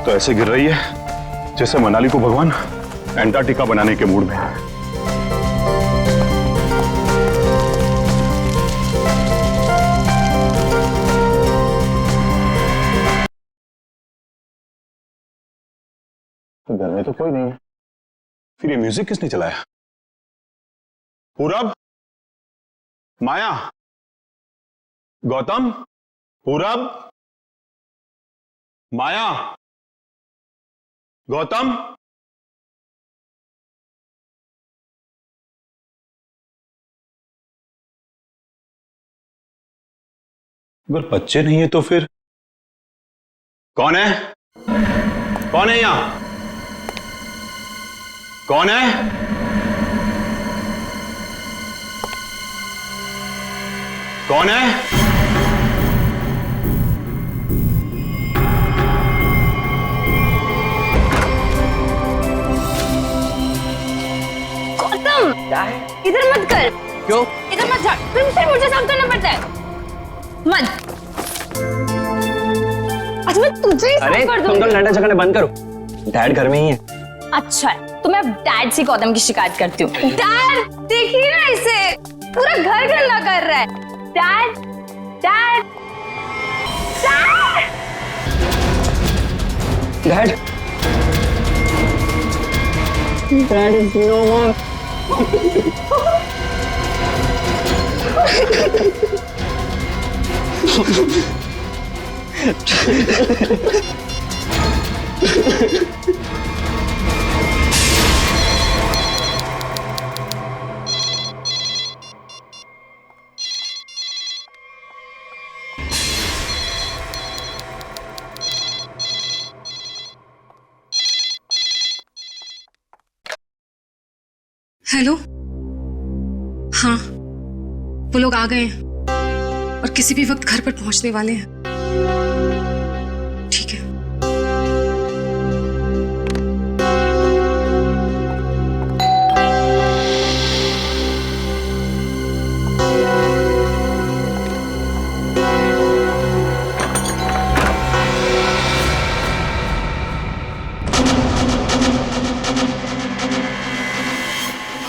तो ऐसे गिर रही है जैसे मनाली को भगवान एंटार्क्टिका बनाने के मूड में है। घर में तो कोई नहीं है, फिर ये म्यूजिक किसने चलाया? पूरब, माया, गौतम, पूरब, माया, गौतम। अगर बच्चे नहीं है तो फिर कौन है? कौन है यहां? कौन है? कौन है? गौतम, इधर मत कर। क्यों? इधर मत जा, फिर मुझे साफ करना पड़ता है। मत। अच्छा मैं तुझे ही साफ कर दूंगी। तुम तो लड़ने झगड़ने बंद करो, डैड घर में ही है। अच्छा है, तो मैं डैड से गौतम की शिकायत करती हूँ। डैड देखिए ना इसे, पूरा घर गंदा कर रहा है। Dad, dad, dad, dad is no more. Hello, हाँ वो लोग आ गए हैं और किसी भी वक्त घर पर पहुंचने वाले हैं। ठीक है।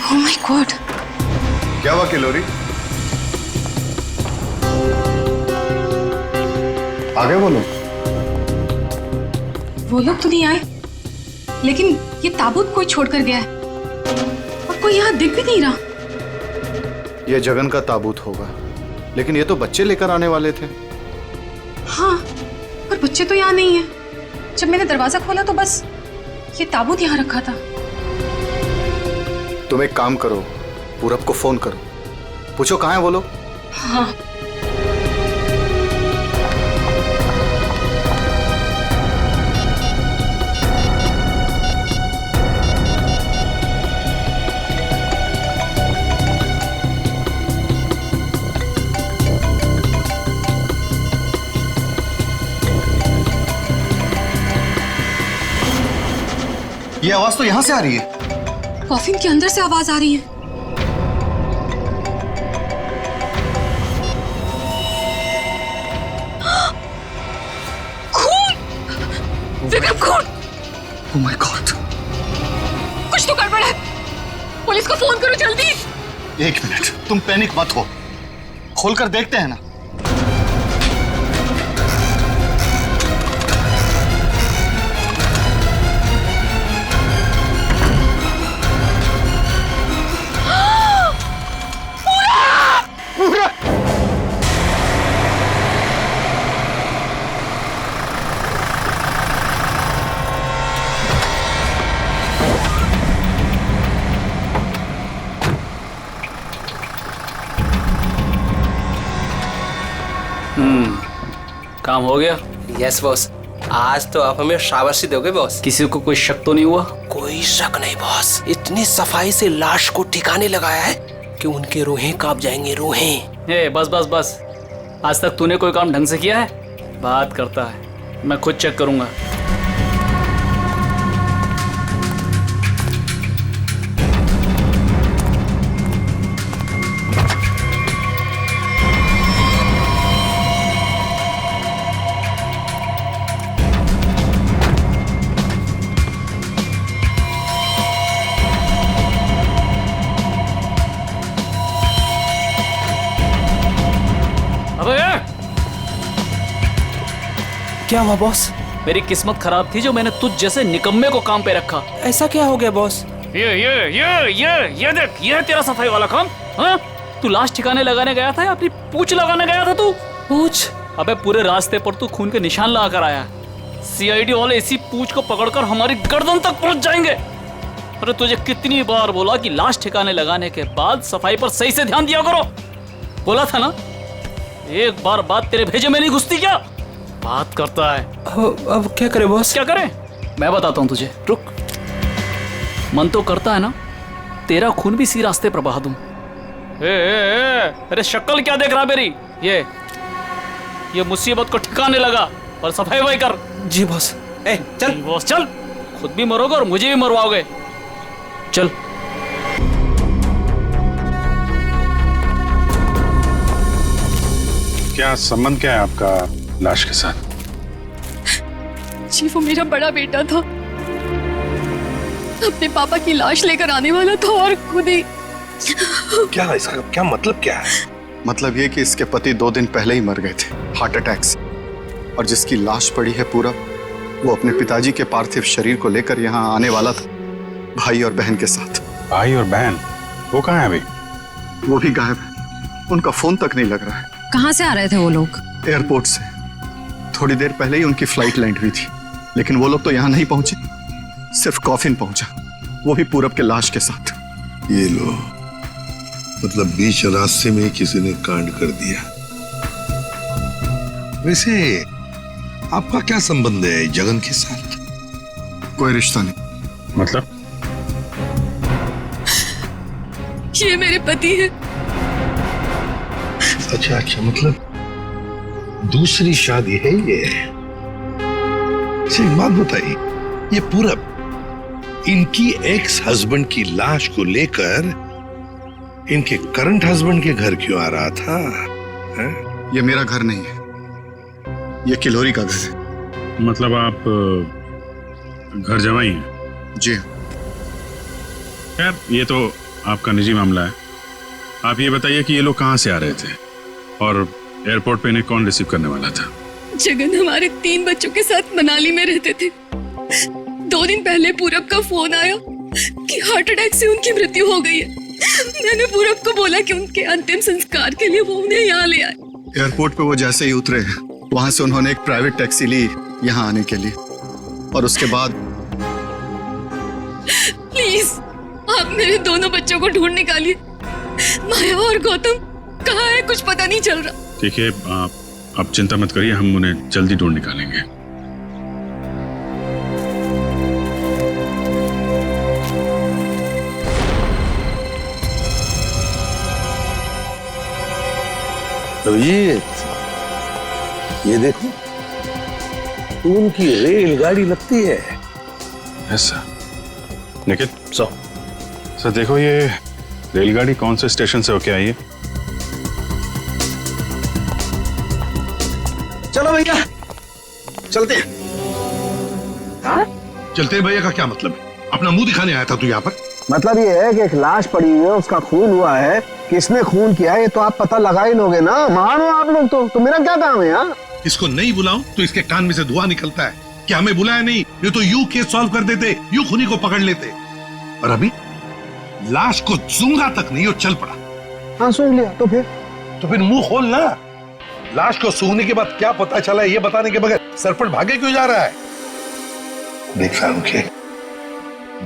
ओह माय गॉड, क्या हुआ किलोरी? आगे बोलो। वो लोग तो नहीं आए, लेकिन ये ताबूत कोई छोड़कर गया है और कोई यहाँ दिख भी नहीं रहा। ये जगन का ताबूत होगा, लेकिन ये तो बच्चे लेकर आने वाले थे। हाँ, पर बच्चे तो यहाँ नहीं है। जब मैंने दरवाजा खोला तो बस ये ताबूत यहाँ रखा था। तुम एक काम करो, पूरब को फोन करो, पूछो कहाँ है वो लोग। हाँ, ये आवाज तो यहाँ से आ रही है। कॉफिन के अंदर से आवाज आ रही है। खून! विक्रम, खून! Oh my God! कुछ तो गड़बड़ है। पुलिस को फोन करो जल्दी। एक मिनट, तुम पैनिक मत हो, खोलकर देखते हैं ना। काम हो गया? यस बॉस, आज तो आप हमें शाबाशी दोगे बॉस। किसी को कोई शक तो नहीं हुआ? कोई शक नहीं बॉस, इतनी सफाई से लाश को ठिकाने लगाया है कि उनके रूहें कांप जाएंगे, रूहें। ए बस बस बस, आज तक तूने कोई काम ढंग से किया है? बात करता है, मैं खुद चेक करूंगा। क्या हुआ बॉस? मेरी किस्मत खराब थी जो मैंने तुझ जैसे निकम्मे को काम पे रखा। ऐसा क्या हो गया बॉस? ये देख, ये है तेरा सफाई वाला काम। हाँ, तू लाश ठिकाने लगाने गया था या अपनी पूंछ लगाने गया था? तू पूछ? अबे पूरे रास्ते पर तू खून के निशान लगा कर आया। सीआईडी वाले इसी पूंछ को पकड़कर हमारी गर्दन तक पहुंच जाएंगे। अरे तुझे कितनी बार बोला कि लाश ठिकाने लगाने के बाद सफाई पर सही से ध्यान दिया करो। बोला था ना? एक बार बात तेरे भेजे में नहीं घुसती क्या? बात करता है। अब क्या करे बॉस? क्या करें? मैं बताता हूँ तुझे, रुक। मन तो करता है ना तेरा खून भी इसी रास्ते पर बहा दूं। अरे शक्ल क्या देख रहा मेरी? ये मुसीबत को ठिकाने लगा और सफाई वही कर। जी बॉस। चल बॉस, चल। खुद भी मरोगे और मुझे भी मरवाओगे। चल। क्या संबंध क्या है आपका लाश के साथ? जी वो मेरा बड़ा बेटा था, अपने पापा की लाश लेकर आने वाला था और खुद ही। क्या इसका क्या मतलब क्या है? मतलब ये कि इसके पति 2 दिन पहले ही मर गए थे हार्ट अटैक से, और जिसकी लाश पड़ी है पूरा, वो अपने पिताजी के पार्थिव शरीर को लेकर यहाँ आने वाला था, भाई और बहन के साथ। भाई और बहन? वो कहाँ है अभी? वो भी गायब है, उनका फोन तक नहीं लग रहा है। कहाँ से आ रहे थे वो लोग? एयरपोर्ट से। थोड़ी देर पहले ही उनकी फ्लाइट लैंड हुई थी, लेकिन वो लोग तो यहाँ नहीं पहुंचे, सिर्फ कॉफिन पहुंचा, वो भी पूरब के लाश के साथ। ये लो, मतलब बीच रास्ते में किसी ने कांड कर दिया। वैसे आपका क्या संबंध है जगन के साथ? कोई रिश्ता नहीं। मतलब? ये मेरे पति है। अच्छा अच्छा, मतलब दूसरी शादी है ये? एक बात बताइए, ये पूरब इनकी एक्स हस्बैंड की लाश को लेकर इनके करंट हस्बैंड के घर क्यों आ रहा था? है? ये मेरा घर नहीं है, ये किलोरी का घर है। मतलब आप घर जमाई हैं? जी। खैर, ये तो आपका निजी मामला है। आप ये बताइए कि ये लोग कहाँ से आ रहे थे और एयरपोर्ट पे इन्हें कौन रिसीव करने वाला था? जगन हमारे 3 बच्चों के साथ मनाली में रहते थे। 2 दिन पहले पूरब का फोन आया कि हार्ट अटैक से उनकी मृत्यु हो गई है। मैंने पूरब को बोला कि उनके अंतिम संस्कार के लिए वो उन्हें यहाँ ले आए। एयरपोर्ट पे वो जैसे ही उतरे, वहां से उन्होंने एक प्राइवेट टैक्सी ली यहाँ आने के लिए, और उसके बाद। प्लीज आप मेरे दोनों बच्चों को ढूंढ निकालिए। माया और गौतम कहाँ है, कुछ पता नहीं चल रहा। ठीक है, आप चिंता मत करिए, हम उन्हें जल्दी ढूंढ निकालेंगे। तो ये देखो, उनकी रेलगाड़ी लगती है। ऐसा? निखिल, सर देखो, ये रेलगाड़ी कौन से स्टेशन से होके आई है? चलो भैया, चलते हैं। चलते हैं भैया का क्या मतलब है? अपना मुंह दिखाने आया था तू यहाँ पर? मतलब ये है कि एक लाश पड़ी हुई है, उसका खून हुआ है, किसने खून किया है ये तो आप पता लगा ही लोगे ना। महान हो आप लोग तो मेरा क्या काम है यार? इसको नहीं बुलाऊं तो इसके कान में से धुआं निकलता है कि हमें बुलाया नहीं, ये तो यूं केस सॉल्व कर देते, यूं खूनी को पकड़ लेते। और अभी लाश को सूंघा तक नहीं, वो चल पड़ा। हाँ सूंघ लिया तो फिर मुंह खोल ना। लाश को सूंघने के बाद क्या पता चला ये बताने के बगैर सरपट भागे क्यों जा रहा है? देख शाहरुख,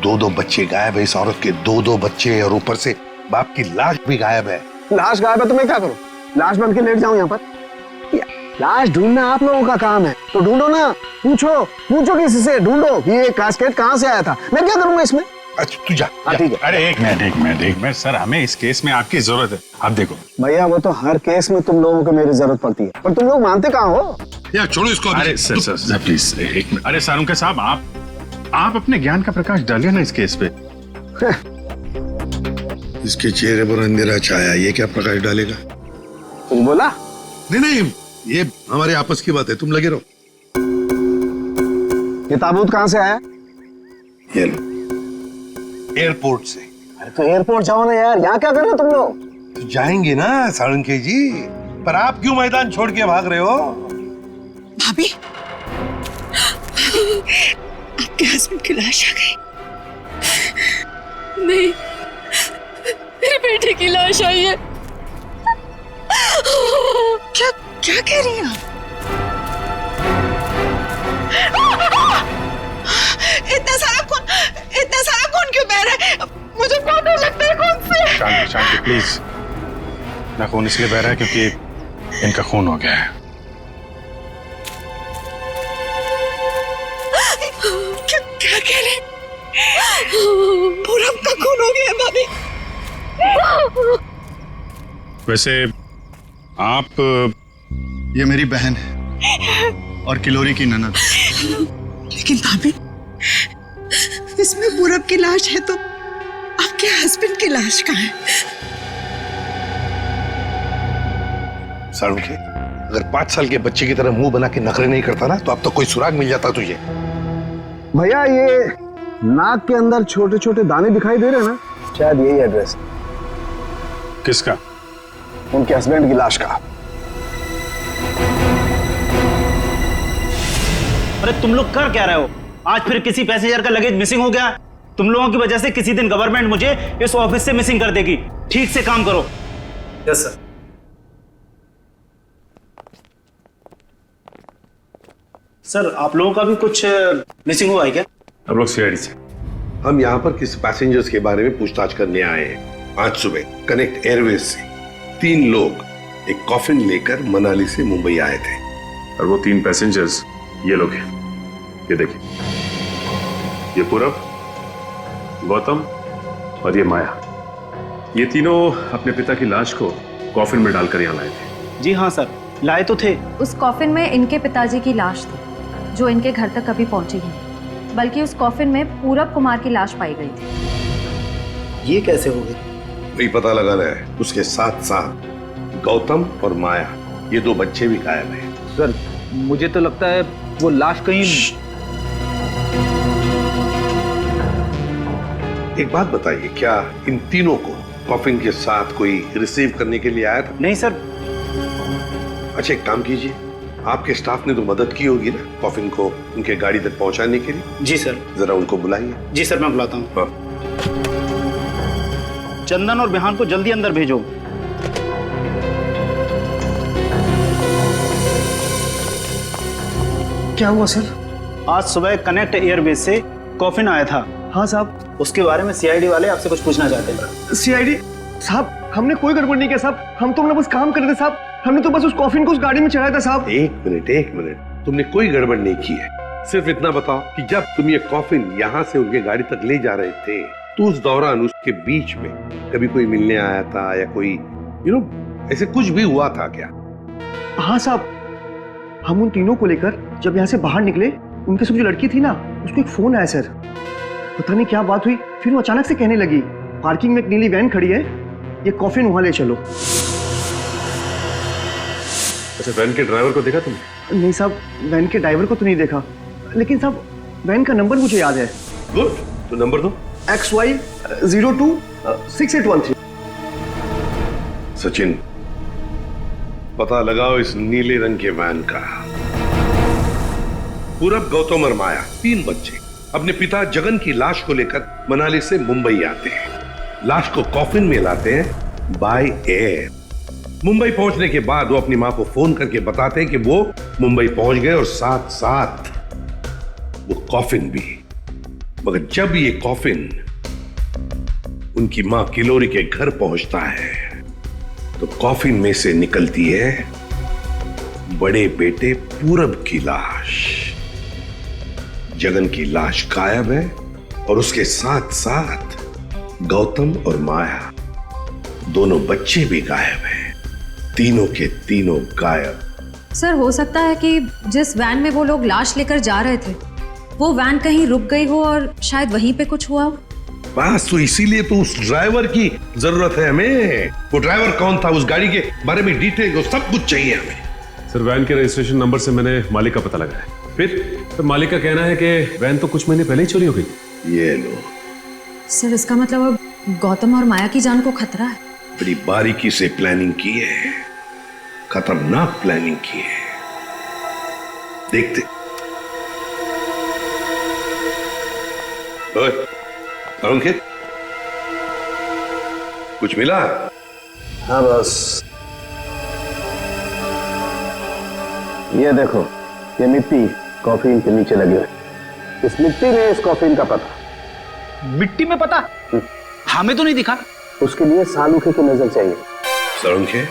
2 बच्चे गायब है इस औरत के, 2 बच्चे, और ऊपर से बाप की लाश भी गायब है। लाश गायब है तो मैं क्या करूं? लाश बन के लेट जाऊं यहाँ पर? लाश ढूंढना आप लोगों का काम है तो ढूंढो ना। पूछो किसी से, ढूंढो कि ये कास्केट कहाँ से आया था। मैं क्या करूंगा इसमें? अच्छा तू जा। ठीक है। अरे एक मिनट सर, हमें इस केस में आपकी जरूरत है। आप देखो भैया, वो तो हर केस में तुम लोगों को मेरी जरूरत पड़ती है, पर तुम लोग मानते कहाँ हो? यार छोड़ो इसको। अरे सर प्लीज एक मिनट। अरे सारुंके साहब, आप अपने ज्ञान का प्रकाश डालिए ना इस केस पे। इसके चेहरे पर अंधेरा छाया, ये क्या प्रकाश डालेगा? तुम बोला? नहीं, ये हमारे आपस की बात है, तुम लगे रहो। ये ताबूत कहाँ से आया? ये लो, एयरपोर्ट से। अरे तो एयरपोर्ट जाओ ना यार, यहाँ क्या कर रहे हो तुम लोग? तो जाएंगे ना साळुंखे जी, पर आप क्यों मैदान छोड़ के भाग रहे हो? भाभी आपके हस्बैंड की लाश आ गई। नहीं, मेरे बेटे की लाश आई है। क्या क्या कह रही हैं आप? इतना सारा खून क्यों बह रहा है? मुझे बहुत डर लगता है खून से। शांति शांति प्लीज। ना खून इसलिए बह रहा है क्योंकि इनका खून हो गया है। क्या कह रहे हैं? पूरब का खून हो गया भाभी। वैसे आप ये मेरी बहन है और किलोरी की ननद। लेकिन भाभी, इसमें पूरब की लाश है तो आपके हस्बैंड की लाश कहाँ है? सारुखे, अगर 5 साल के बच्चे की तरह मुंह बना के नखरे नहीं करता ना तो अब तो कोई सुराग मिल जाता तुझे। भैया ये नाक के अंदर छोटे छोटे दाने दिखाई दे रहे हैं ना, शायद यही एड्रेस किसका? उनके हस्बैंड की लाश का। अरे तुम लोग कर क्या रहे हो? आज फिर किसी पैसेंजर का लगेज मिसिंग हो गया। तुम लोगों की वजह से किसी दिन गवर्नमेंट मुझे इस ऑफिस से मिसिंग कर देगी। ठीक से काम करो। Yes sir. सर आप लोगों का भी कुछ मिसिंग हुआ है क्या? हम लोग सीआईडी से। हम यहाँ पर किसी पैसेंजर्स के बारे में पूछताछ करने आए हैं। आज सुबह कनेक्ट एयरवेज से 3 लोग एक कॉफिन लेकर मनाली से मुंबई आए थे। और वो 3 पैसेंजर्स ये लोग हैं। ये देखिए, ये पूरब, गौतम और ये माया। ये तीनों अपने पिता की लाश को कॉफिन में डालकर यहाँ लाए थे। जी हाँ सर, लाए तो थे। उस कॉफिन में इनके पिताजी की लाश थी जो इनके घर तक कभी पहुंची ही नहीं, बल्कि उस कॉफिन में पूरब कुमार की लाश पाई गई थी। ये कैसे हो गई? वही पता लगाना है। उसके साथ साथ गौतम और माया, ये 2 बच्चे भी गायब हैं। सर मुझे तो लगता है वो लाश कहीं। एक बात बताइए, क्या इन तीनों को कॉफिन के साथ कोई रिसीव करने के लिए आया था? नहीं सर। अच्छा एक काम कीजिए, आपके स्टाफ ने तो मदद की होगी ना कॉफिन को उनके गाड़ी तक पहुंचाने के लिए। जी सर। जरा उनको बुलाइए। जी सर, मैं बुलाता हूँ। हाँ। चंदन और बिहान को जल्दी अंदर भेजो। क्या हुआ सर? आज सुबह कनेक्ट एयरवेज से कॉफिन आया था। हाँ साहब। उसके बारे में सीआईडी वाले आपसे कुछ पूछना चाहते हैं। सीआईडी साहब, हमने कोई गड़बड़ नहीं किया साहब। हम तो बस काम कर रहे थे साहब। हमने तो बस उस कॉफिन को उस गाड़ी में चढ़ाया था साहब। एक मिनट, तुमने कोई गड़बड़ नहीं की है। सिर्फ इतना बताओ कि जब तुम ये कॉफिन यहाँ से उनके गाड़ी तक ले जा रहे थे तो उस दौरान उसके बीच में कभी कोई मिलने आया था या कोई ऐसे कुछ भी हुआ था क्या? हाँ साहब, हम उन तीनों को लेकर जब यहाँ से बाहर निकले, उनके साथ जो लड़की थी ना, उसको एक फोन आया सर। पता नहीं क्या बात हुई, फिर वो अचानक से कहने लगी पार्किंग में एक नीली वैन खड़ी है, ये कॉफिन वहां ले चलो। अच्छा, वैन के ड्राइवर को देखा तुमने? नहीं साहब, वैन के ड्राइवर को तो नहीं देखा, लेकिन साहब वैन का नंबर मुझे याद है। गुड, तो नंबर दो। XY026813। सचिन, पता लगाओ इस नीले रंग के वैन का। पूरब, गौतम और माया 3 बच्चे अपने पिता जगन की लाश को लेकर मनाली से मुंबई आते हैं। लाश को कॉफिन में लाते हैं बाय एयर। मुंबई पहुंचने के बाद वो अपनी मां को फोन करके बताते हैं कि वो मुंबई पहुंच गए और साथ साथ वो कॉफिन भी। मगर जब ये कॉफिन उनकी मां किलोरी के घर पहुंचता है तो कॉफिन में से निकलती है बड़े बेटे पूरब की लाश। जगन की लाश गायब है और उसके साथ साथ गौतम और माया, दोनों बच्चे भी गायब हैं। तीनों के तीनों गायब। सर, हो सकता है कि जिस वैन में वो लोग लाश लेकर जा रहे थे वो वैन कहीं रुक गई हो और शायद वहीं पे कुछ हुआ हो। बस तो इसीलिए तो उस ड्राइवर की जरूरत है हमें। वो ड्राइवर कौन था, उस गाड़ी के बारे में डिटेल, वो सब कुछ चाहिए हमें। सर, वैन के रजिस्ट्रेशन नंबर से मैंने मालिक का पता लगाया। फिर मालिक का कहना है कि वैन तो कुछ महीने पहले ही चोरी हो गई। ये लो सर, इसका मतलब अब गौतम और माया की जान को खतरा है। बड़ी बारीकी से प्लानिंग की है, खतरनाक प्लानिंग की है। देखते ओए, अंकित, कुछ मिला? हाँ बस, ये देखो, ये मिट्टी कॉफीन के नीचे लगी हुई। इस मिट्टी में इस कॉफीन का पता। मिट्टी में पता? हमें तो नहीं दिखा। उसके लिए सालूखे की नजर चाहिए। सड़ुंखे,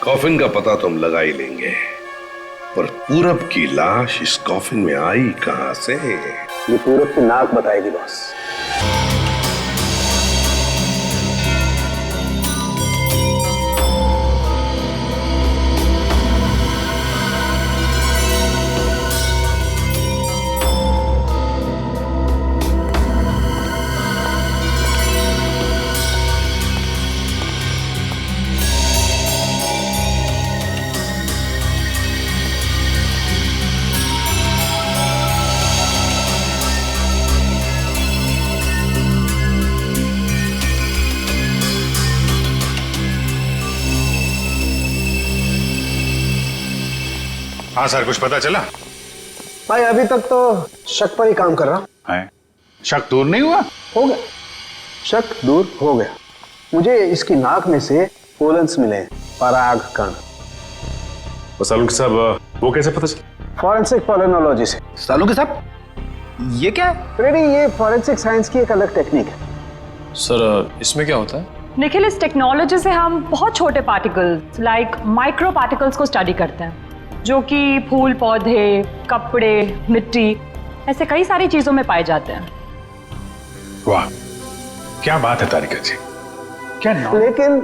कॉफिन का पता तो हम लगा ही लेंगे, पर पूरब की लाश इस कॉफिन में आई कहां से? ये पूरब की नाक बताएगी बॉस। हाँ सर, कुछ पता चला? भाई अभी तक तो शक पर ही काम कर रहा है। शक दूर नहीं हुआ? हो गया, शक दूर हो गया। मुझे इसकी नाक में से पोलन्स मिले, पराग कण। सालुंखे साहब, वो कैसे पता चला? फॉरेंसिक पोलिनोलॉजी से। सालुंखे साहब, ये क्या है? रेडी, ये फॉरेंसिक साइंस की एक अलग टेक्निक है। सर, इसमें क्या होता है? निखिल, इस टेक्नोलॉजी से हम बहुत छोटे पार्टिकल्स लाइक माइक्रो पार्टिकल्स को स्टडी करते हैं, जो कि फूल, पौधे, कपड़े, मिट्टी, ऐसे कई सारी चीजों में पाए जाते हैं। वाह, क्या बात है तारिका जी, क्या नाम? लेकिन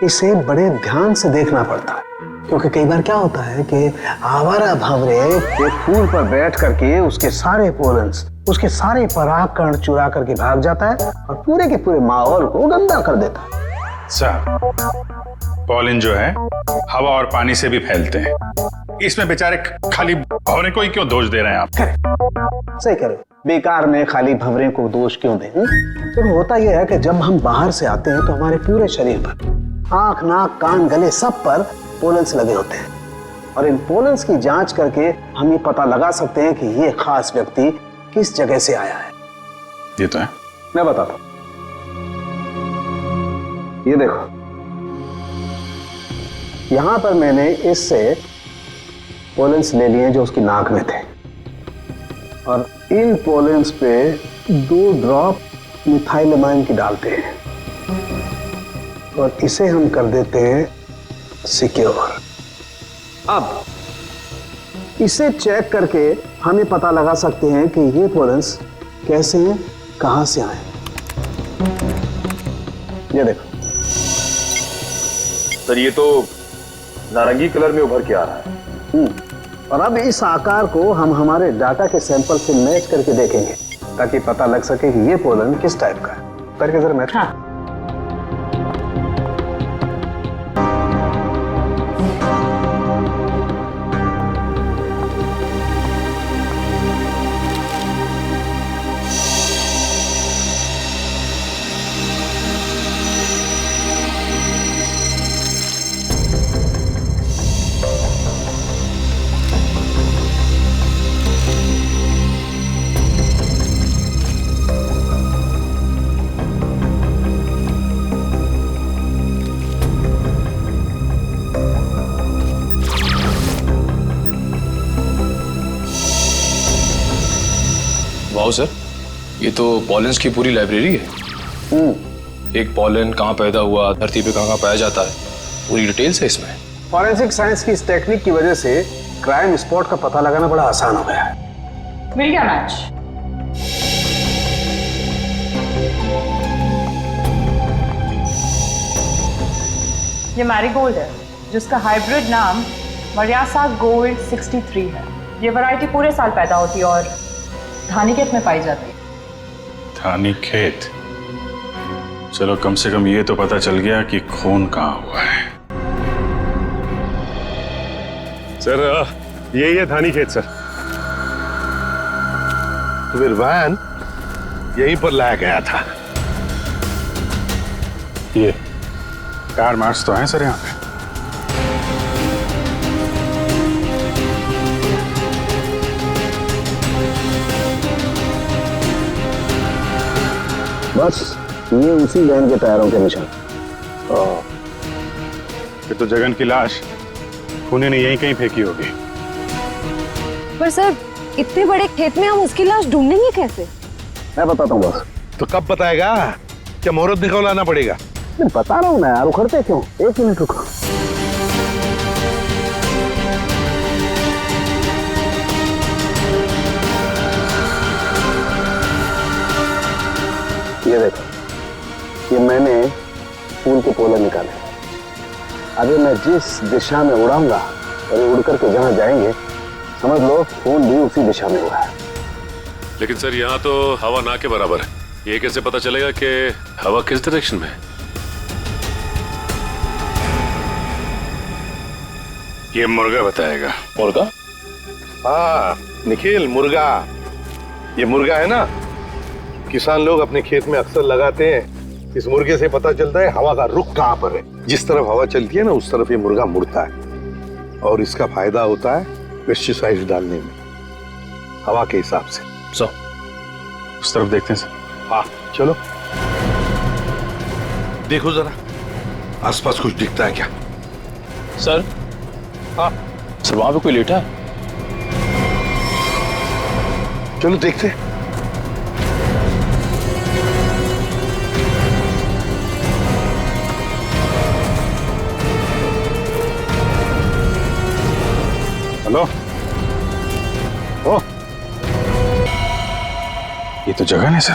इसे बड़े ध्यान से देखना पड़ता है, क्योंकि कई बार क्या होता है कि आवारा भंवरे एक फूल पर बैठ करके उसके सारे पोलन्स, उसके सारे पराग कण चुरा करके भाग जाता है और पूरे के पूरे माहौल को गंदा कर देता है। सर, पॉलिन जो है हवा और पानी से भी फैलते हैं, इसमें बेचारे खाली भंवरे को ही क्यों दोष दे रहे हैं आप? सही कह रहे हो, बेकार में खाली भंवरे को दोष क्यों दें? तो होता यह है कि जब हम बाहर से आते हैं तो हमारे पूरे शरीर पर, आंख, नाक, कान, गले, सब पर पोलन्स लगे होते हैं, और इन पोलन्स की जांच करके हम ये पता लगा सकते हैं कि ये खास व्यक्ति किस जगह से आया है। ये तो है। मैं बताता हूं, ये देखो, यहां पर मैंने इससे पोलन्स ले लिए जो उसकी नाक में थे, और इन पोलन्स पे 2 ड्रॉप मिथाइलमाइन की डालते हैं और इसे हम कर देते हैं सिक्योर। अब इसे चेक करके हम ये पता लगा सकते हैं कि ये पोलन्स कैसे हैं, कहां से आए। ये देखो सर, ये तो नारंगी कलर में उभर के आ रहा है। और अब इस आकार को हम हमारे डाटा के सैंपल से मैच करके देखेंगे, ताकि पता लग सके कि ये पोलन किस टाइप का है। करके जरा मैच। हाँ। वाओ सर, ये तो पॉलेंस की पूरी लाइब्रेरी है। एक पॉलन कहाँ पैदा हुआ, धरती पे कहाँ पाया जाता है, पूरी डिटेल्स है इसमें। फॉरेंसिक साइंस की इस टेक्निक की वजह से क्राइम स्पॉट का पता लगाना बड़ा आसान हो गया है। मिल गया मैच। ये मैरीगोल्ड है, जिसका हाइब्रिड नाम मरियासा गोल्ड 63 है। ये वैरायटी पूरे साल पैदा होती है और धानीखेत में पाई जाती है। धानीखेत? चलो, कम से कम ये तो पता चल गया कि खून कहाँ हुआ है। सर, यही है धानीखेत सर। तो फिर वैन यहीं पर लाया गया था। ये कार मार्क्स तो हैं सर यहाँ पे। बस ये उसी वैन के टायरों के निशान। फिर तो जगन की लाश खूनी ने यहीं कहीं फेंकी होगी। पर सर इतने बड़े खेत में हम उसकी लाश ढूंढेंगे कैसे? मैं बताता हूँ बस। तो कब बताएगा? क्या मुहूर्त निकलवाना पड़ेगा? मैं बता रहा हूँ ना यार, उखड़ते क्यों? 1 मिनट रुको। ये देखो, ये मैंने फूल के पोले निकाले। अभी मैं जिस दिशा में उड़ाऊंगा और ये उड़ करके जहां जाएंगे समझ लो फूल भी उसी दिशा में उड़ा है। लेकिन सर यहाँ तो हवा ना के बराबर है, ये कैसे पता चलेगा कि हवा किस डायरेक्शन में है? ये मुर्गा बताएगा। मुर्गा? हाँ निखिल, मुर्गा। ये मुर्गा है ना, किसान लोग अपने खेत में अक्सर लगाते हैं। इस मुर्गे से पता चलता है हवा का रुख कहाँ पर है। जिस तरफ हवा चलती है ना उस तरफ ये मुर्गा मुड़ता है और इसका फायदा होता है पेस्टिसाइड डालने में, हवा के हिसाब से। उस तरफ देखते हैं सर। हाँ चलो देखो जरा आसपास कुछ दिखता है क्या? सर? हाँ सर वहां पे कोई लेटा है? चलो देखते हैं। हेलो, ओ, ये तो जगन है सर।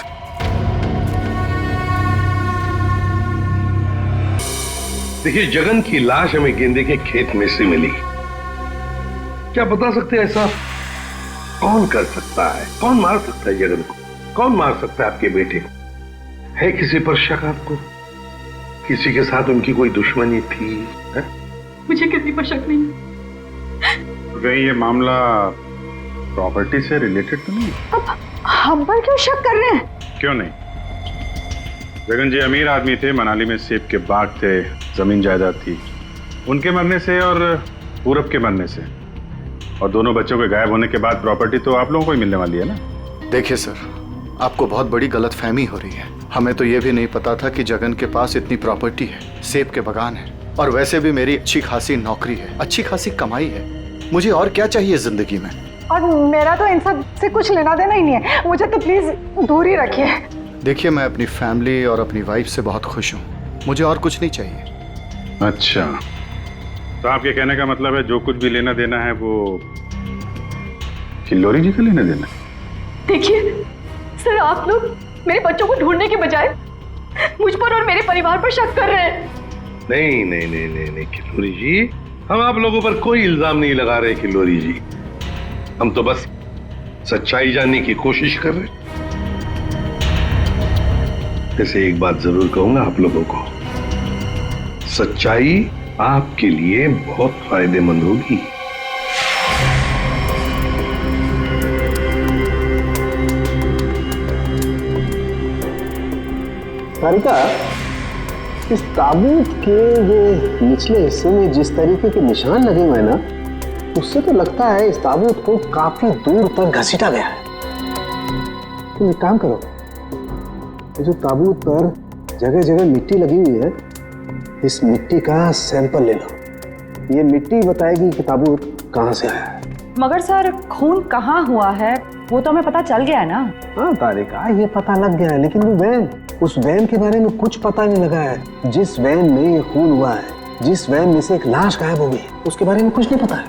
देखिए जगन की लाश हमें गेंदे के खेत में से मिली। क्या बता सकते हैं ऐसा कौन कर सकता है? कौन मार सकता है जगन को? कौन मार सकता है आपके बेटे को? है किसी पर शक आपको? किसी के साथ उनकी कोई दुश्मनी थी? है? मुझे किसी पर शक नहीं। कहीं ये मामला प्रॉपर्टी से रिलेटेड तो नहीं? अब हम पर क्यों शक कर रहे हैं? क्यों नहीं, जगन जी अमीर आदमी थे, मनाली में सेब के बाग थे, जमीन जायदाद थी। उनके मरने से और पूरब के मरने से और दोनों बच्चों के गायब होने के बाद प्रॉपर्टी तो आप लोगों को ही मिलने वाली है ना। देखिए सर, आपको बहुत बड़ी गलतफहमी हो रही है। हमें तो ये भी नहीं पता था कि जगन के पास इतनी प्रॉपर्टी है, सेब के बागान है, और वैसे भी मेरी अच्छी खासी नौकरी है, अच्छी खासी कमाई है। मुझे और क्या चाहिए जिंदगी में? और मेरा तो इन सब से कुछ लेना देना ही नहीं है, मुझे तो प्लीज दूर ही रखिए। देखिए मैं अपनी फैमिली और अपनी वाइफ से बहुत खुश हूँ, मुझे और कुछ नहीं चाहिए। अच्छा, तो आपके कहने का मतलब है जो कुछ भी लेना देना है वो किल्लोरी जी का लेना देना? देखिए सर, आप लोग मेरे बच्चों को ढूंढने के बजाय मुझ पर और मेरे परिवार पर शक कर रहे हैं। नहीं नहीं नहीं नहीं नहीं किल्लोरी जी, हम आप लोगों पर कोई इल्जाम नहीं लगा रहे किल्लोरी जी। हम तो बस सच्चाई जानने की कोशिश कर रहे। जैसे एक बात जरूर कहूंगा आप लोगों को, सच्चाई आपके लिए बहुत फायदेमंद होगी। सारिका, इस ताबूत के ये निचले हिस्से में जिस तरीके के निशान लगे हुए हैं ना, उससे तो लगता है इस ताबूत को काफी दूर तक घसीटा गया है। तुम एक काम करो, ये जो ताबूत पर जगह जगह मिट्टी लगी हुई है, इस मिट्टी का सैंपल ले लो। ये मिट्टी बताएगी कि ताबूत कहाँ से आया है। मगर सर खून कहाँ हुआ है वो तो हमें पता चल गया है ना। हाँ तारिका, ये पता लग गया है, लेकिन वो वैन, उस वैन के बारे में कुछ पता नहीं लगा है। जिस वैन में ये खून हुआ है, जिस वैन में से एक लाश गायब हो गई, उसके बारे में कुछ नहीं पता है।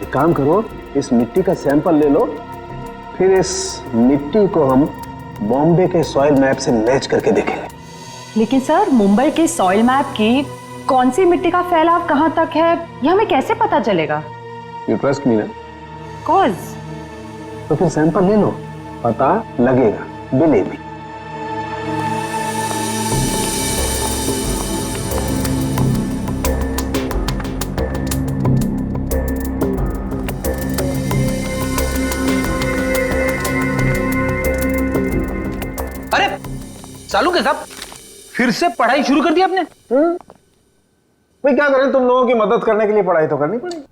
एक काम करो, इस मिट्टी का सैंपल ले लो, फिर इस मिट्टी को हम बॉम्बे के सॉइल मैप से मैच करके देखेंगे। लेकिन सर मुंबई के सॉइल मैप की कौन सी मिट्टी का फैलाव कहाँ तक है ये हमें कैसे पता चलेगा? यू ट्रस्ट मी ना? कॉज तो फिर सैंपल ले लो, पता लगेगा, बिलीव मी। अरे चालू के साहब, फिर से पढ़ाई शुरू कर दी आपने? भाई क्या करें, तुम लोगों की मदद करने के लिए पढ़ाई तो करनी पड़ेगी।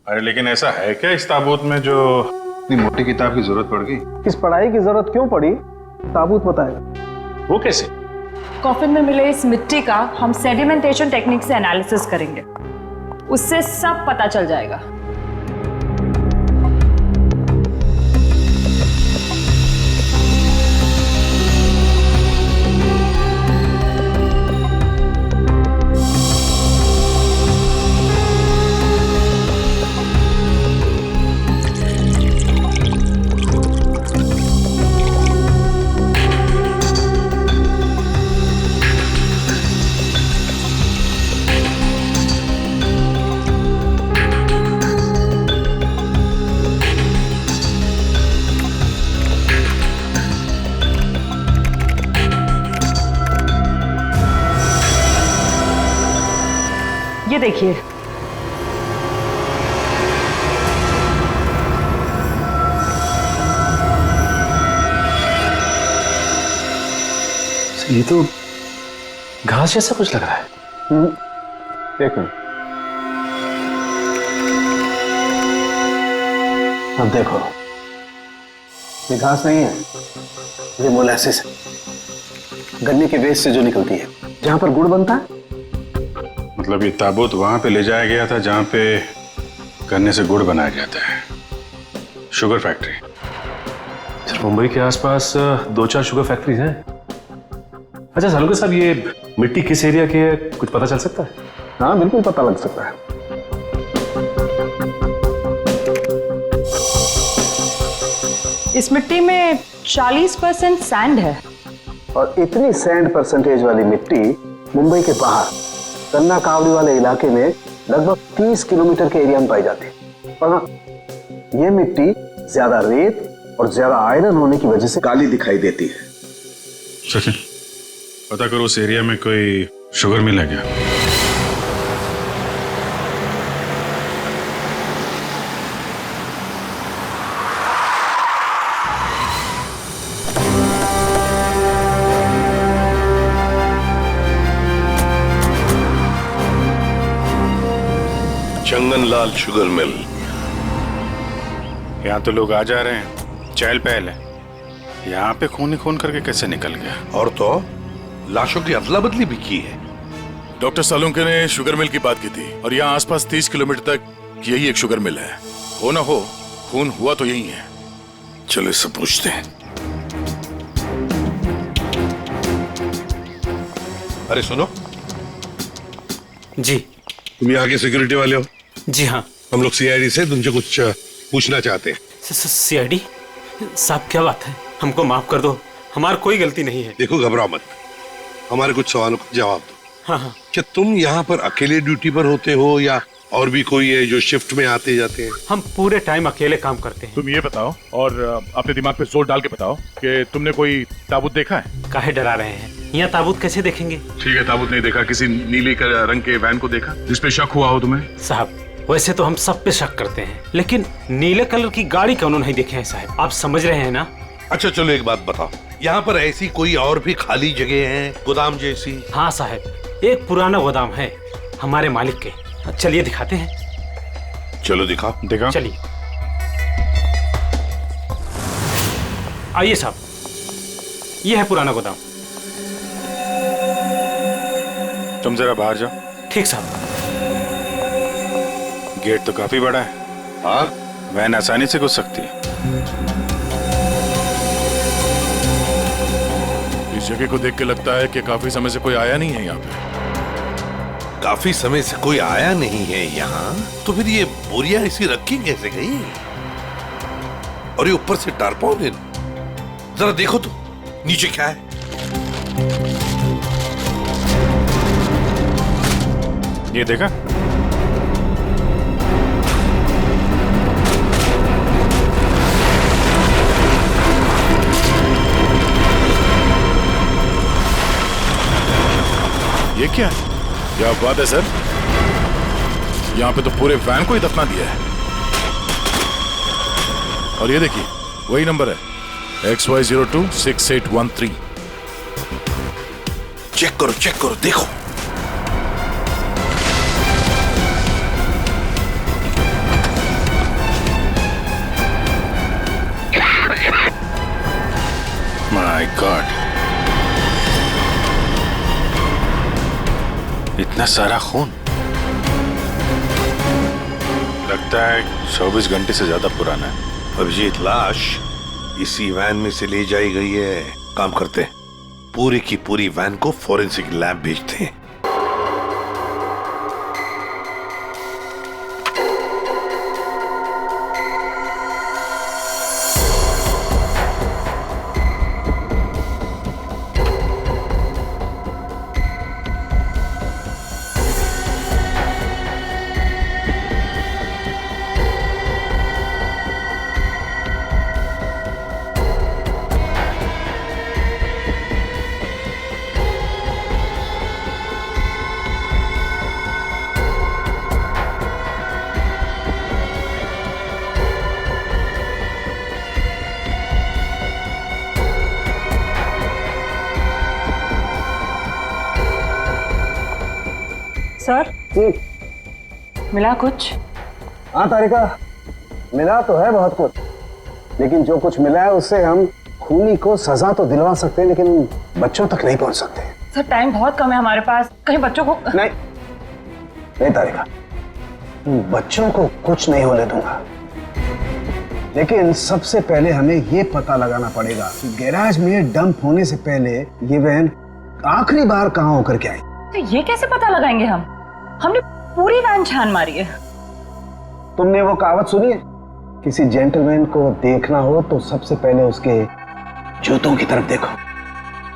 अरे लेकिन ऐसा है क्या इस ताबूत में जो इतनी मोटी किताब की जरूरत पड़ गई? इस पढ़ाई की जरूरत क्यों पड़ी ताबूत बताएगा। वो कैसे? कॉफिन में मिले इस मिट्टी का हम सेडिमेंटेशन टेक्निक से एनालिसिस करेंगे, उससे सब पता चल जाएगा। ये देखिए, ये तो घास जैसा कुछ लग रहा है। एक मिनट, अब देखो, ये घास नहीं है, ये मोलासिस है, गन्ने के वेस्ट से जो निकलती है, जहां पर गुड़ बनता है। मतलब ये ताबूत वहां पे ले जाया गया था जहां पे गन्ने से गुड़ बनाया जाता है, शुगर फैक्ट्री। सर, मुंबई के आसपास 2-4 शुगर फैक्ट्रीज हैं। अच्छा सालुंके साहब, ये मिट्टी किस एरिया की है, कुछ पता चल सकता है? हाँ बिल्कुल पता लग सकता है। इस मिट्टी में 40% सैंड है। और इतनी सैंड परसेंटेज वाली मिट्टी मुंबई के बाहर गन्ना कावड़ी वाले इलाके में लगभग 30 किलोमीटर के एरिया में पाई जाती है। और हाँ, ये मिट्टी ज्यादा रेत और ज्यादा आयरन होने की वजह से काली दिखाई देती है। सचिन, पता करो उस एरिया में कोई शुगर मिल है क्या? चंगनलाल शुगर मिल। यहाँ तो लोग आ जा रहे हैं, चहल पहल है। यहाँ पे खून ही खून करके कैसे निकल गया? और तो लाशों की अदला बदली भी की है। डॉक्टर सालुंके ने शुगर मिल की बात की थी और यहाँ आसपास 30 किलोमीटर तक यही एक शुगर मिल है। हो ना हो, खून हुआ तो यही है। चलो इससे पूछते हैं। अरे सुनो जी। तुम यहाँ के सिक्योरिटी वाले हो? जी हाँ। हम लोग सीआईडी से तुमसे कुछ पूछना चाहते हैं। सीआईडी साहब, क्या बात है? हमको माफ कर दो, हमारी कोई गलती नहीं है। देखो घबराओ मत, हमारे कुछ सवालों का जवाब दो। हाँ हाँ। क्या तुम यहाँ पर अकेले ड्यूटी पर होते हो या और भी कोई है जो शिफ्ट में आते जाते हैं? हम पूरे टाइम अकेले काम करते हैं। तुम ये बताओ और अपने दिमाग पे जोर डाल के बताओ कि तुमने कोई ताबूत देखा है? काहे डरा रहे हैं? यहाँ ताबूत कैसे देखेंगे? ठीक है, ताबूत नहीं देखा। किसी नीले रंग के वैन को देखा जिसपे शक हुआ हो तुम्हें? साहब, वैसे तो हम सब पे शक करते हैं, लेकिन नीले कलर की गाड़ी क्यों नहीं देखे हैं साहब? आप समझ रहे हैं ना? अच्छा चलो एक बात बताओ, यहाँ पर ऐसी कोई और भी खाली जगह है, गोदाम जैसी? हाँ साहब, एक पुराना गोदाम है हमारे मालिक के। चलिए दिखाते हैं। चलो दिखाओ। दिखाओ। चलिए आइए साहब, ये है पुराना गोदाम। तुम जरा बाहर जाओ। ठीक साहब। गेट तो काफी बड़ा है। हाँ, वैन आसानी से घुस सकती है। इस जगह को देख के लगता है कि काफी समय से कोई आया नहीं है यहाँ पे। काफी समय से कोई आया नहीं है यहाँ, तो फिर ये बोरियां ऐसी रखी कैसे गई? और ये ऊपर से टारपॉलिन, जरा देखो तो नीचे क्या है। ये देखा? ये क्या है? क्या बात है सर, यहाँ पे तो पूरे वैन को ही दफना दिया है। और ये देखिए, वही नंबर है XY026813। चेक करो देखो। माय गॉड, इतना सारा खून लगता है 24 घंटे से ज्यादा पुराना है। अभिजीत, लाश इसी वैन में से ले जाई गई है। काम करते हैं, पूरी की पूरी वैन को फॉरेंसिक लैब भेजते हैं। सर मिला कुछ? हाँ तारिका, मिला तो है बहुत कुछ, लेकिन जो कुछ मिला है उससे हम खूनी को सजा तो दिलवा सकते हैं, लेकिन बच्चों तक नहीं पहुंच सकते। सर टाइम बहुत कम है हमारे पास, कहीं बच्चों को नहीं तारिका, बच्चों को कुछ नहीं होने दूंगा, लेकिन सबसे पहले हमें ये पता लगाना पड़ेगा कि गैराज में डंप होने से पहले ये वैन आखिरी बार कहाँ होकर के आई। तो ये कैसे पता लगाएंगे हम? हमने पूरी वैन छान मारी है। तुमने वो कहावत सुनी है, किसी जेंटलमैन को देखना हो तो सबसे पहले उसके जूतों की तरफ देखो।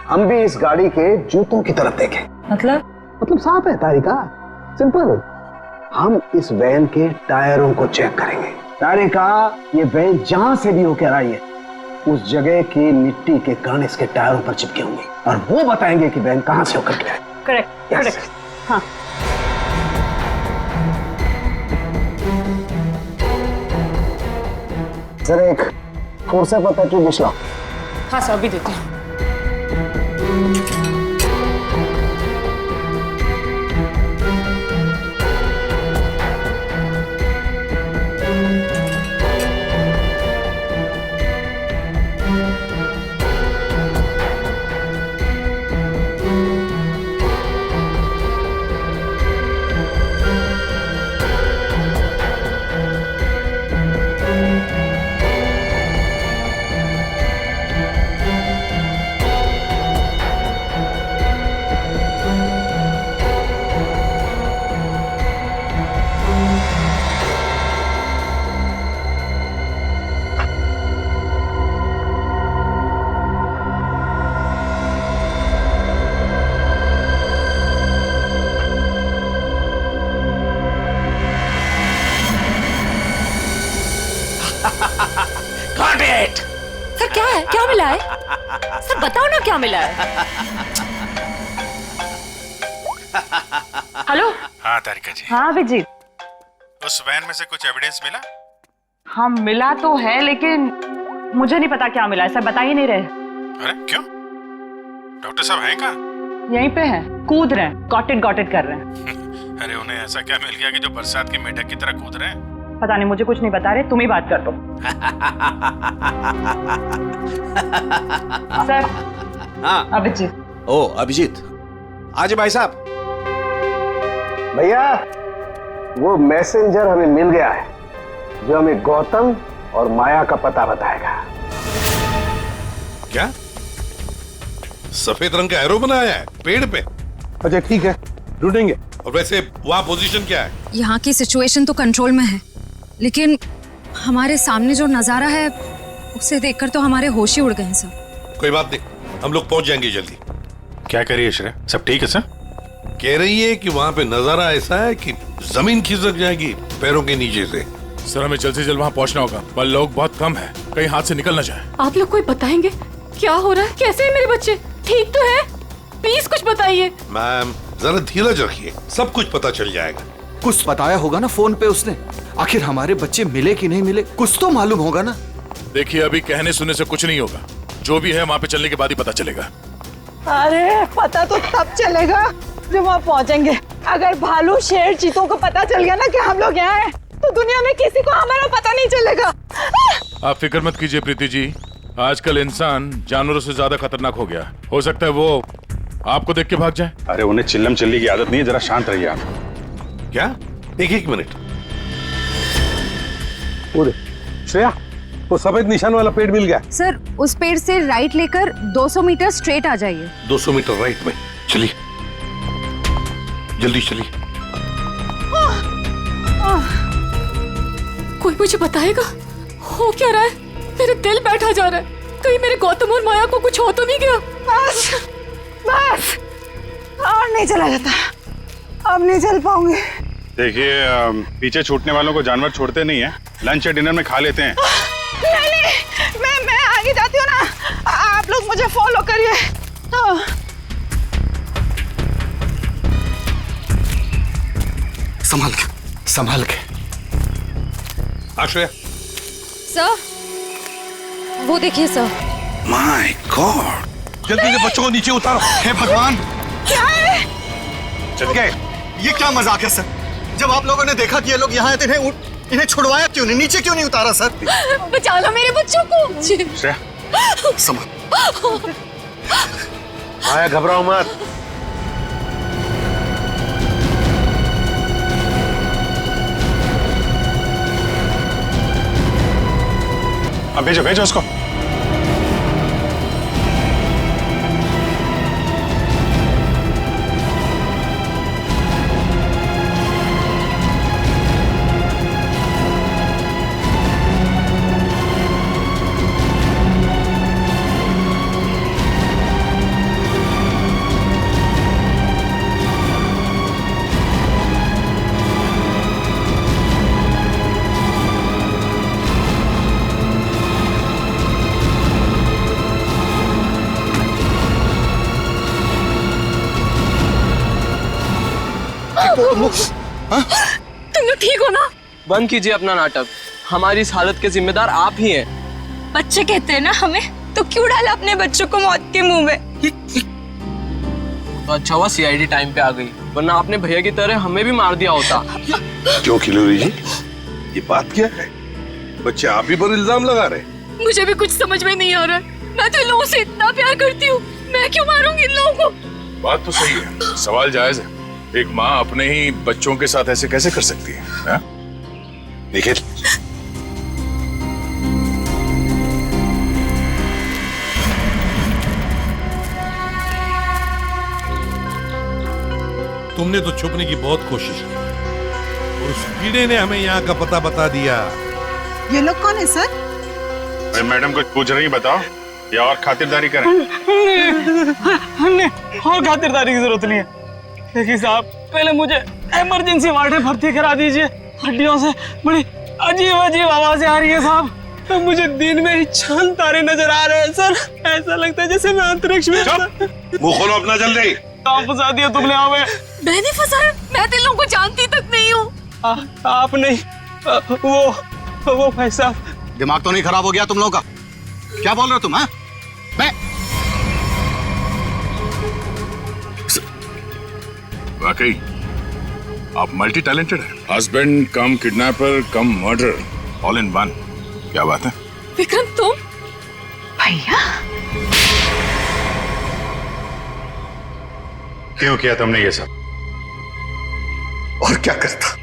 हम भी इस गाड़ी के जूतों की तरफ देखें। मतलब साफ है तारिका, सिंपल। हम इस वैन के टायरों को चेक करेंगे। तारिका, ये वैन जहां से भी होकर आई है उस जगह की मिट्टी के कण इसके टायरों पर चिपके होंगे और वो बताएंगे कि वैन कहां से होकर के आई। Correct correct. हाँ सर, एक फोर्से पर पेट्रोल डिश लाओ। हाँ सर, अभी देती हूँ। सर क्या है, क्या मिला है? सर बताओ ना क्या मिला है। हेलो। हाँ तारिका जी। हाँ अभिजीत। उस वैन में से कुछ एविडेंस मिला? हाँ मिला तो है, लेकिन मुझे नहीं पता क्या मिला है। सर बता ही नहीं रहे। अरे क्यों? डॉक्टर साहब हैं कहाँ? यहीं पे हैं, कूद रहे हैं, गॉटेड कर रहे हैं। अरे उन्हें ऐसा क्या मिल गया कि जो बरसात के मेढक की तरह कूद रहे हैं? पता नहीं, मुझे कुछ नहीं बता रहे, तुम ही बात कर दो। सर। हाँ अभिजीत। ओ अभिजीत, आज भाई साहब। भैया, वो मैसेंजर हमें मिल गया है जो हमें गौतम और माया का पता बताएगा। क्या सफेद रंग का एरो बनाया है पेड़ पे? अच्छा ठीक है, ढूंढेंगे। और वैसे वहां पोजीशन क्या है? यहाँ की सिचुएशन तो कंट्रोल में है, लेकिन हमारे सामने जो नजारा है उसे देखकर तो हमारे होश ही उड़ गए हैं सब। कोई बात नहीं, हम लोग पहुंच जाएंगे जल्दी। क्या करिए श्रेय, सब ठीक है सर? कह रही है कि वहां पे नजारा ऐसा है कि जमीन खिसक जाएगी पैरों के नीचे से। सर हमें जल्द से जल्द वहां पहुंचना होगा, पर लोग बहुत कम है, कहीं हाथ से निकल ना जाए। आप लोग कोई बताएंगे क्या हो रहा है? कैसे है मेरे बच्चे? ठीक तो है? प्लीज कुछ बताइए। मैम जरा धीरज रखिए, सब कुछ पता चल जाएगा। कुछ बताया होगा ना फोन पे उसने। आखिर हमारे बच्चे मिले कि नहीं मिले, कुछ तो मालूम होगा ना। देखिए अभी कहने सुनने से कुछ नहीं होगा, जो भी है वहाँ पे चलने के बाद ही पता चलेगा। अरे पता तो तब चलेगा जब वहाँ पहुँचेंगे। अगर भालू शेर चीतों को पता चल गया ना कि हम लोग यहाँ हैं, तो दुनिया में किसी को हमारा पता नहीं चलेगा। आप फिक्र मत कीजिए प्रीति जी, आजकल इंसान जानवरों से ज्यादा खतरनाक हो गया। हो सकता है वो आपको देख के भाग जाए। अरे उन्हें चिल्लम चिल्ली की आदत नहीं है, जरा शांत रहिए आप। क्या? एक मिनट। श्रेया, वो सफेद निशान वाला पेड़ मिल गया। सर उस पेड़ से राइट लेकर 200 मीटर स्ट्रेट आ जाइए। 200 मीटर राइट में। चलिए जल्दी चलिए। कोई मुझे बताएगा हो क्या रहा है? मेरे दिल बैठा जा रहा है। कहीं मेरे गौतम और माया को कुछ हो तो नहीं गया? बस बस, और नहीं चला जाता, अब नहीं चल पाऊंगी। देखिए, पीछे छूटने वालों को जानवर छोड़ते नहीं है, लंच या डिनर में खा लेते हैं। नहीं, मैं आगे जाती हूँ ना, आप लोग मुझे फॉलो करिए। संभाल के, संभाल के। आश्रय, सर वो देखिए सर। माय गॉड, जल्दी से बच्चों को नीचे उतारो। हे भगवान, क्या है? चल गए। ये क्या मजाक है सर? जब आप लोगों ने देखा कि ये लोग यहाँ आए थे, इन्हें छुड़वाया क्यों नहीं, नीचे क्यों नहीं उतारा सर? बचा लो मेरे बच्चों को। श्रेया, संभाल। आया, घबराओ मत। अब भेजो भेजो उसको। तुम लोग ठीक हो ना? बंद कीजिए अपना नाटक। हमारी इस हालत के जिम्मेदार आप ही हैं। बच्चे कहते हैं ना हमें, तो क्यों डाला अपने बच्चों को मौत के मुंह में? तो अच्छा हुआ सीआईडी टाइम पे आ गई, वरना आपने भैया की तरह हमें भी मार दिया होता। क्यों खिलोरी जी, ये बात क्या है? बच्चे आप ही पर इल्जाम लगा रहे। मुझे भी कुछ समझ में नहीं आ रहा है। मैं तो इन लोगों से इतना प्यार करती हूँ, मैं क्यों मारूंगी इन लोगों को? बात तो सही है, सवाल जायज है। एक माँ अपने ही बच्चों के साथ ऐसे कैसे कर सकती है? देखिए, तुमने तो छुपने की बहुत कोशिश की और उस कीड़े ने हमें यहाँ का पता बता दिया। ये लोग कौन है सर? अरे मैडम कुछ पूछ रही, बताओ या और खातिरदारी करें? हमने और खातिरदारी की जरूरत नहीं है। देखिए साहब, पहले मुझे इमरजेंसी वार्ड में भर्ती करा दीजिए। हड्डियों से बड़ी अजीब अजीब आवाजें आ रही है साहब। तो मुझे दिन में ही चांद तारे नजर आ रहे हैं सर। ऐसा लगता है जैसे मैं अंतरिक्ष में। मुंह खोलो अपना जल्दी। आप फंसा दिया तुमने हमें। मैंने फंसाया? मैं तो इन लोगों को जानती तक नहीं हूँ। आप नहीं, वो भाई साहब। दिमाग तो नहीं खराब हो गया तुम लोगों का? क्या बोल रहे हो तुम? हाँ, मैं वाकई आप मल्टी टैलेंटेड है। Husband come kidnapper come murder, all in one. क्या बात है विक्रम? तुम? भैया क्यों किया तुमने ये सब? और क्या करता?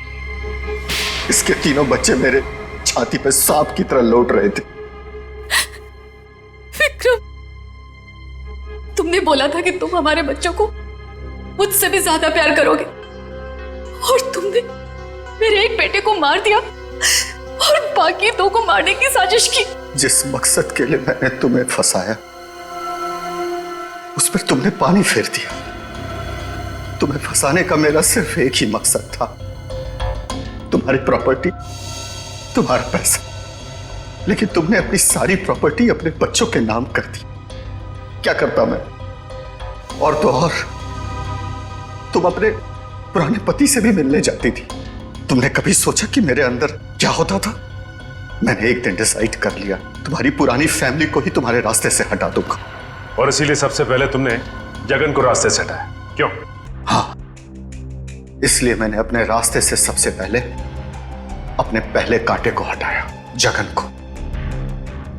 इसके तीनों बच्चे मेरे छाती पे सांप की तरह लौट रहे थे। विक्रम, तुमने बोला था कि तुम हमारे बच्चों को मुझसे भी ज्यादा प्यार करोगे, और तुमने मेरे एक बेटे को मार दिया और बाकी दो को मारने की साजिश की। जिस मकसद के लिए मैंने तुम्हें फंसाया, उस पर तुमने पानी फेर दिया। तुम्हें फंसाने का मेरा सिर्फ एक ही मकसद था, तुम्हारी प्रॉपर्टी, तुम्हारा पैसा। लेकिन तुमने अपनी सारी प्रॉपर्टी अपने बच्चों के नाम कर दी। क्या करता मैं? और तो और तुम अपने पुराने पति से भी मिलने जाती थी। तुमने कभी सोचा कि मेरे अंदर क्या होता था? मैंने एक दिन डिसाइड कर लिया, तुम्हारी पुरानी फैमिली को ही तुम्हारे रास्ते से हटा दूंगा। और इसीलिए सबसे पहले तुमने जगन को रास्ते से हटाया, क्यों? हाँ, इसलिए मैंने अपने रास्ते से सबसे पहले अपने पहले कांटे को हटाया, जगन को।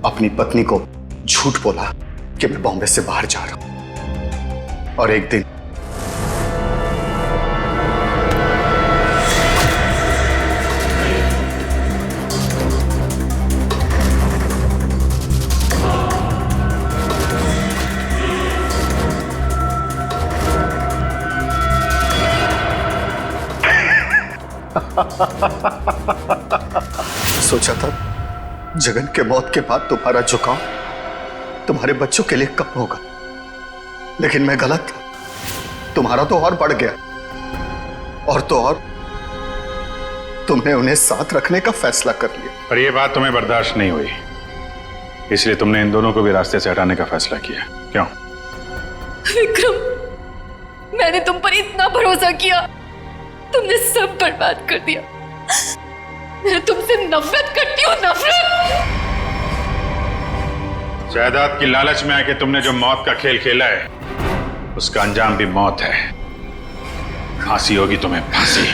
अपनी पत्नी को झूठ बोला कि मैं बॉम्बे से बाहर जा रहा हूं। और एक दिन सोचा था जगन के मौत के बाद तुम्हारा झुकाव तुम्हारे बच्चों के लिए कम होगा, लेकिन मैं गलत था। तुम्हारा तो और बढ़ गया, और तो और तुमने उन्हें साथ रखने का फैसला कर लिया। पर यह बात तुम्हें बर्दाश्त नहीं हुई, इसलिए तुमने इन दोनों को भी रास्ते से हटाने का फैसला किया। क्यों? विक्रम, मैंने तुम पर इतना भरोसा किया, तुमने सब बर्बाद कर दिया। मैं तुमसे नफरत करती हूँ, नफरत। जायदाद की लालच में आके तुमने जो मौत का खेल खेला है, उसका अंजाम भी मौत है। फांसी होगी तुम्हें, फांसी।